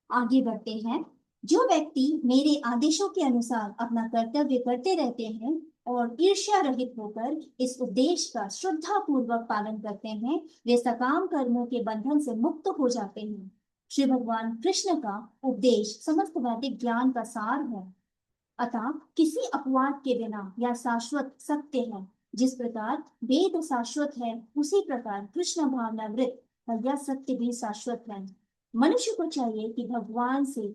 आगे बढ़ते हैं। जो व्यक्ति मेरे आदेशों के अनुसार अपना कर्तव्य करते रहते हैं और ईर्ष्या रहित होकर इस उपदेश का श्रद्धा पूर्वक पालन करते हैं, वे सकाम कर्मों के बंधन से मुक्त हो जाते हैं। श्री भगवान कृष्ण का उपदेश समस्त वैदिक ज्ञान का सार है। अतः किसी अपवाद के बिना यह शाश्वत सत्य है। जिस प्रकार वेद शाश्वत है, उसी प्रकार कृष्ण भावनामृत यह सत्य भी शाश्वत है। मनुष्य को चाहिए कि भगवान से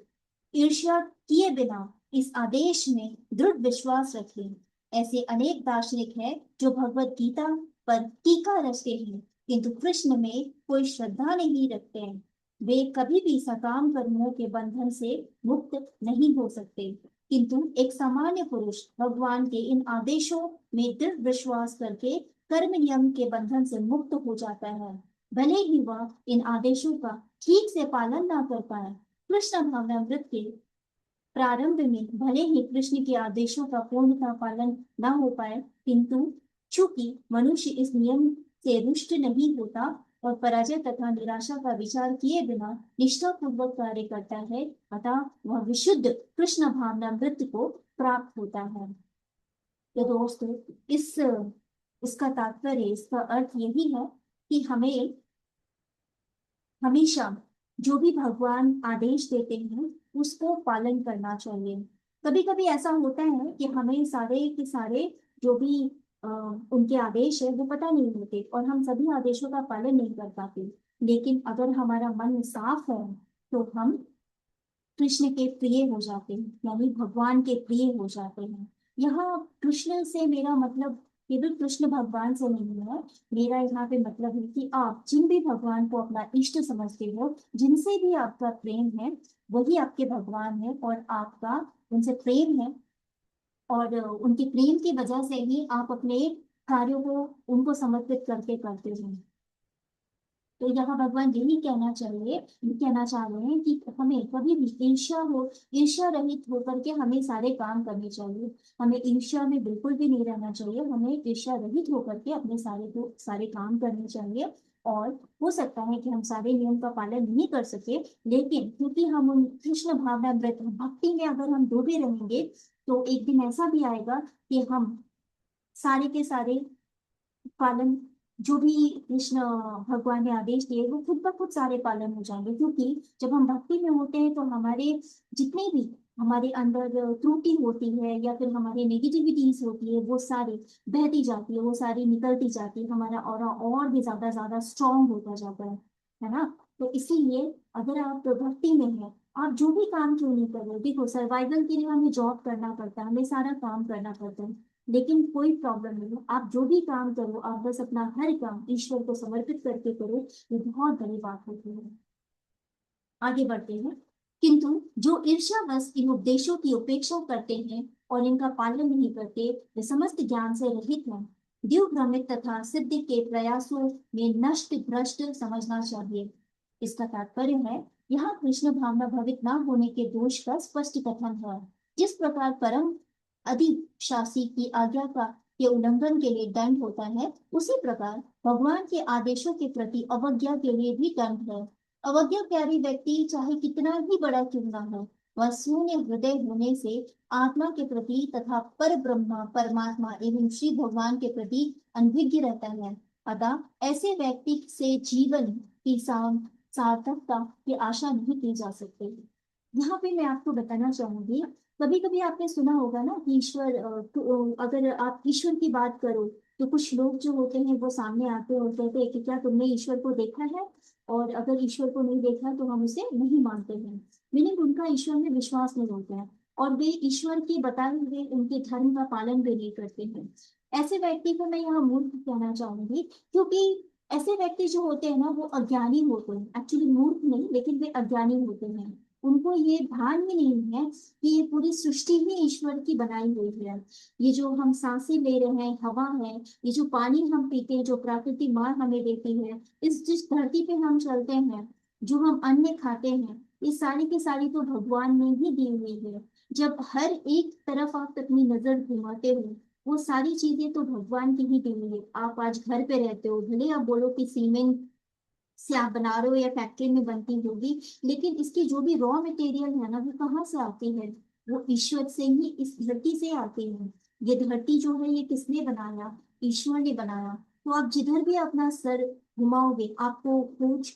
ईर्ष्या किए बिना इस आदेश में दृढ़ विश्वास रखे। ऐसे अनेक दार्शनिक हैं जो भगवत गीता पर टीका रचते हैं, किंतु कृष्ण में कोई श्रद्धा नहीं रखते हैं। वे कभी भी सकाम कर्मों के बंधन से मुक्त नहीं हो सकते, किंतु एक सामान्य पुरुष भगवान के इन आदेशों में दृढ़ विश्वास करके कर्म नियम के बंधन से मुक्त हो जाता है, भले ही वह इन आदेशों का ठीक से पालन ना कर पाए। कृष्ण भावनामृत के प्रारंभ में भले ही कृष्ण के आदेशों का पूर्णतः पालन न हो पाए, किंतु चूंकि मनुष्य इस नियम से रुष्ट नहीं होता और पराजय तथा निराशा का विचार किए बिना निष्ठा पूर्वक कार्य करता है, अतः वह विशुद्ध कृष्ण भावनामृत को प्राप्त होता है। तो दोस्तों, इस इसका तात्पर्य, इसका अर्थ यही है कि हमें हमेशा जो भी भगवान आदेश देते हैं उसको पालन करना चाहिए। कभी कभी ऐसा होता है कि हमें सारे के सारे जो भी उनके आदेश है वो पता नहीं होते और हम सभी आदेशों का पालन नहीं कर पाते। लेकिन अगर हमारा मन साफ है तो हम कृष्ण के प्रिय हो जाते हैं, यानी भगवान के प्रिय हो जाते हैं। यहाँ कृष्ण से मेरा मतलब केवल कृष्ण भगवान से नहीं है। मेरा यहाँ पे मतलब है कि आप जिन भी भगवान को अपना इष्ट समझते हो, जिनसे भी आपका प्रेम है, वही आपके भगवान है और आपका उनसे प्रेम है। और उनके प्रेम की वजह से ही आप अपने कार्यों को उनको समर्पित करके करते हो। तो यहाँ भगवान यही कहना चाह रहे हैं कि हमें कभी भी ईर्ष्या रहित होकर के हमें सारे काम करने चाहिए। हमें ईर्ष्या में बिल्कुल भी नहीं रहना चाहिए, हमें ईर्ष्या रहित होकर के अपने सारे काम करने चाहिए। और हो सकता है कि हम सारे नियम का पालन नहीं कर सके, लेकिन क्योंकि हम उन कृष्ण भावनामृत भक्ति में अगर हम डूबे रहेंगे, तो एक दिन ऐसा भी आएगा कि हम सारे के सारे पालन, जो भी कृष्ण भगवान ने आदेश दिए, वो खुद ब खुद सारे पालन हो जाएंगे। क्योंकि जब हम भक्ति में होते हैं तो हमारे जितने भी हमारे अंदर त्रुटि होती है या फिर हमारी नेगेटिविटीज होती है, वो सारी बहती जाती है, वो सारी निकलती जाती है, हमारा ऑरा और भी ज्यादा ज्यादा स्ट्रांग होता जाता है ना। तो इसीलिए अगर आप भक्ति में हैं, आप जो भी काम क्यों नहीं कर रहे, देखो सर्वाइवल के लिए हमें जॉब करना पड़ता है, हमें सारा काम करना पड़ता है, लेकिन कोई प्रॉब्लम नहीं। आप जो भी काम करो, आप बस अपना हर काम ईश्वर को समर्पित करके करो, ये बहुत बड़ी बात होती है। आगे बढ़ते हैं। किंतु जो ईर्ष्यावश इन उपदेशों की उपेक्षा करते हैं और इनका पालन नहीं करते, वे समस्त ज्ञान से रहित हैं। द्यू भ्रमित तथा सिद्धि के प्रयासों में नष्ट भ्रष्ट समझना चाहिए। इसका तात्पर्य है, यहाँ कृष्ण भावना भवित न होने के दोष का स्पष्ट कथन है। जिस प्रकार परम अधिशासी की आज्ञा का के उल्लंघन के लिए दंड होता है, उसी प्रकार भगवान के आदेशों के प्रति अवज्ञा के लिए भी दंड है। अवज्ञाकारी व्यक्ति चाहे कितना ही बड़ा क्यों न हो, वह शून्य हृदय होने से आत्मा के प्रति तथा पर ब्रह्मा परमात्मा एवं श्री भगवान के प्रति अनभिज्ञ रहता है। अतः ऐसे व्यक्ति से जीवन की सार्थकता की आशा नहीं की जा सकती। यहाँ पे मैं आपको बताना चाहूंगी, कभी कभी आपने सुना होगा ना कि अगर आप ईश्वर की बात करो तो कुछ लोग जो होते हैं वो सामने आते हैं और कहते हैं कि क्या तुमने ईश्वर को देखा है, और अगर ईश्वर को नहीं देखा तो हम उसे नहीं मानते हैं। मीनिंग उनका ईश्वर में विश्वास नहीं होता है और वे ईश्वर के बताए हुए उनके धर्म का पालन भी नहीं करते हैं। ऐसे व्यक्ति को मैं यहाँ मूर्ख कहना चाहूंगी, क्योंकि ऐसे व्यक्ति जो होते हैं ना, वो अज्ञानी होते हैं। एक्चुअली मूर्ख नहीं, लेकिन वे अज्ञानी होते हैं। उनको ये भान ही नहीं है कि ये पूरी सृष्टि ही ईश्वर की बनाई हुई है। ये जो हम सांसें ले रहे हैं, हवा है, ये जो पानी हम पीते हैं, जो प्रकृति माँ हमें देती है, इस जिस धरती पे हम चलते हैं, जो हम अन्न खाते हैं, ये सारी की सारी तो भगवान ने ही दी हुई है। जब हर एक तरफ आप अपनी नजर घुमाते हो, वो सारी चीजें तो भगवान की ही दी हुई है। आप आज घर पे रहते हो, भले आप बोलो कि सीमेंट से आप बना रहे हो या फैक्ट्री में बनती होगी, लेकिन इसकी जो भी रॉ मटेरियल है ना, वो कहाँ से आती है? वो ईश्वर से ही, इस धरती से आती है। ये धरती जो है, ये किसने बनाया? ईश्वर ने बनाया। तो आप जिधर भी अपना सर घुमाओगे, आपको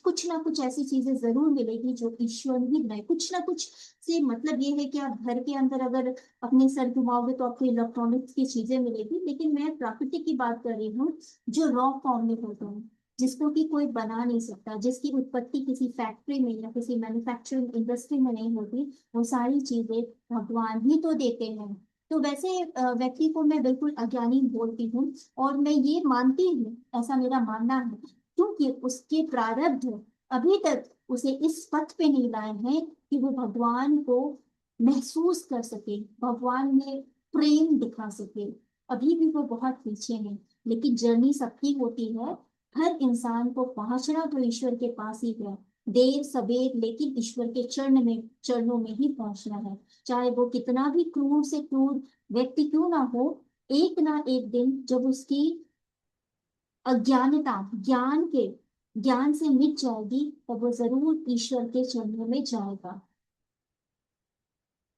कुछ ना कुछ ऐसी चीजें जरूर मिलेगी जो ईश्वर ही बनाए। कुछ ना कुछ से मतलब ये है कि आप घर के अंदर अगर अपने सर घुमाओगे तो आपको इलेक्ट्रॉनिक्स की चीजें मिलेगी, लेकिन मैं प्रकृति की बात कर रही हूँ, जो रॉ फॉर्म में होता है, जिसको कि कोई बना नहीं सकता, जिसकी उत्पत्ति किसी फैक्ट्री में या किसी मैन्युफैक्चरिंग इंडस्ट्री में नहीं होती। वो सारी चीजें भगवान ही तो देते हैं। तो वैसे व्यक्ति को मैं बिल्कुल अज्ञानी बोलती हूँ, और मैं ये मानती हूँ, ऐसा मेरा मानना है, क्योंकि उसके प्रारब्ध अभी तक उसे इस पथ पे नहीं लाए हैं कि वो भगवान को महसूस कर सके, भगवान में प्रेम दिखा सके। अभी भी वो बहुत पीछे हैं, लेकिन जर्नी सबकी होती है। हर इंसान को पहुंचना तो ईश्वर के पास ही है, देर सबेर, लेकिन ईश्वर के चरणों में ही पहुंचना है। चाहे वो कितना भी क्रूर से क्रूर व्यक्ति क्यों ना हो, एक ना एक दिन जब उसकी अज्ञानता ज्ञान से मिट जाएगी, तब वो जरूर ईश्वर के चरणों में जाएगा।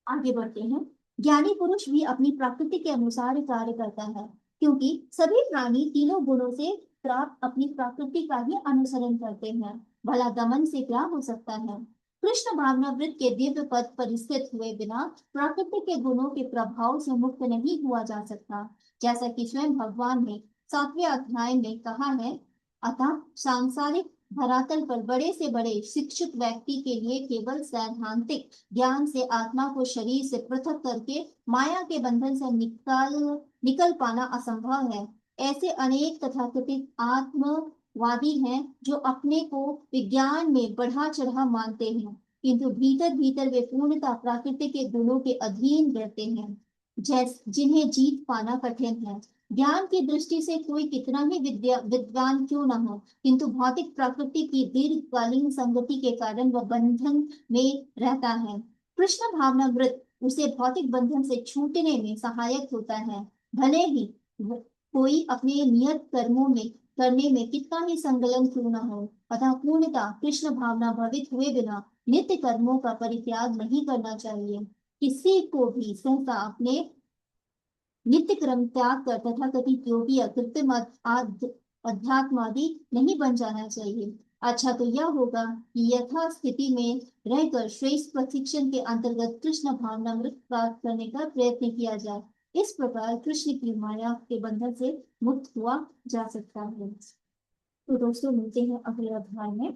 आगे बढ़ते हैं। ज्ञानी पुरुष भी अपनी प्रकृति के अनुसार कार्य करता है, क्योंकि सभी प्राणी तीनों गुणों से प्राप्त अपनी प्रकृति का ही अनुसरण करते हैं। भला दमन से क्या हो सकता है? कृष्ण भावनामृत के दिव्य पद पर स्थित हुए बिना प्रकृति के गुणों के प्रभाव से मुक्त नहीं हुआ जा सकता, जैसा कि स्वयं भगवान ने 7वें अध्याय में कहा है। अतः सांसारिक धरातल पर बड़े से बड़े शिक्षित व्यक्ति के लिए केवल सैद्धांतिक ज्ञान से आत्मा को शरीर से पृथक करके माया के बंधन से निकल पाना असंभव है। ऐसे अनेक तथाकथित आत्मवादी हैं जो अपने को विज्ञान में बढ़ा चढ़ा मानते हैं, किंतु भीतर भीतर वे पूर्णतः प्रकृति के गुणों के अधीन रहते हैं, जिन्हें जीत पाना कठिन है। ज्ञान की दृष्टि से कोई कितना ही विद्वान क्यों न हो, किंतु भौतिक प्रकृति की दीर्घकालीन संगति के कारण वह बंधन में रहता है। कृष्ण भावनामृत उसे भौतिक बंधन से छूटने में सहायक होता है, भले ही कोई अपने नियत कर्मों में करने में कितना ही संलग्न क्यों न हो। अतः पूर्णतः कृष्ण भावना भवित हुए बिना नित्य कर्मों का परित्याग नहीं करना चाहिए। किसी को भी सहसा अपने नित्य क्रम त्याग कर तथाकथित योगी अकृत्रिम अध्यात्मादि नहीं बन जाना चाहिए। अच्छा तो यह होगा कि यथा स्थिति में रहकर श्रेष्ठ प्रशिक्षण के अंतर्गत कृष्ण भावनामृत प्राप्त करने का प्रयत्न किया जाए। इस प्रकार कृष्ण की माया के बंधन से मुक्त हुआ जा सकता है। तो दोस्तों, मिलते हैं अगले अध्याय में।